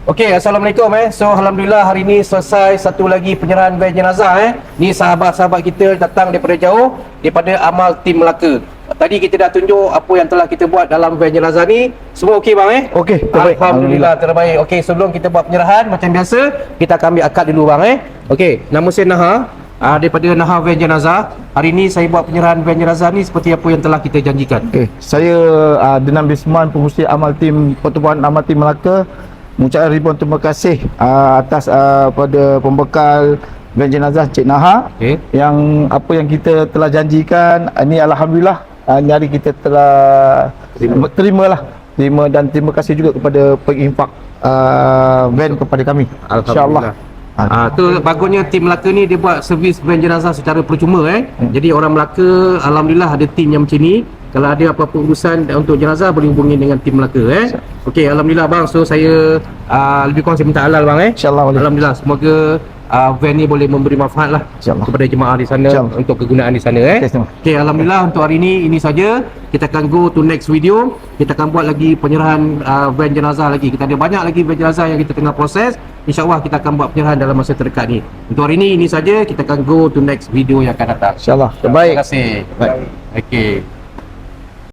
Okey, Assalamualaikum So Alhamdulillah hari ni selesai satu lagi penyerahan van jenazah Ni sahabat-sahabat kita datang daripada jauh, daripada Amal Tim Melaka. Tadi kita dah tunjuk apa yang telah kita buat dalam van jenazah ni. Semua okey bang Okey, terbaik. Alhamdulillah terbaik. Okey, sebelum kita buat penyerahan macam biasa, kita akan ambil akad dulu bang Okey, nama saya Naha. Daripada Naha Van Jenazah. Hari ni saya buat penyerahan van jenazah ni seperti apa yang telah kita janjikan. Okey, saya Denan Bisman, pengurusi Amal Tim Pertubuhan Amal Tim Melaka, mengucapkan ribuan terima kasih atas pada pembekal van jenazah Cik Naha. Okey. Yang apa yang kita telah janjikan ini alhamdulillah hari kita telah terima dan terima kasih juga kepada penginfak van kepada kami. InsyaAllah. Tu bagusnya tim Melaka ni dia buat servis van jenazah secara percuma Jadi orang Melaka alhamdulillah ada tim yang macam ni. Kalau ada apa-apa urusan untuk jenazah boleh hubungi dengan tim Melaka Okey, alhamdulillah bang. So saya lebih kurang saya minta halal bang InsyaAllah boleh. Alhamdulillah, semoga van ni boleh memberi manfaat lah InsyaAllah. kepada jemaah di sana untuk kegunaan di sana Okey, alhamdulillah untuk hari ini saja. Kita akan go to next video. Kita akan buat lagi penyerahan van jenazah lagi. Kita ada banyak lagi van jenazah yang kita tengah proses. InsyaAllah kita akan buat penyerahan dalam masa terdekat ni. Untuk hari ini saja. Kita akan go to next video yang akan datang. InsyaAllah. Terbaik. Terima kasih. Baik. Okey.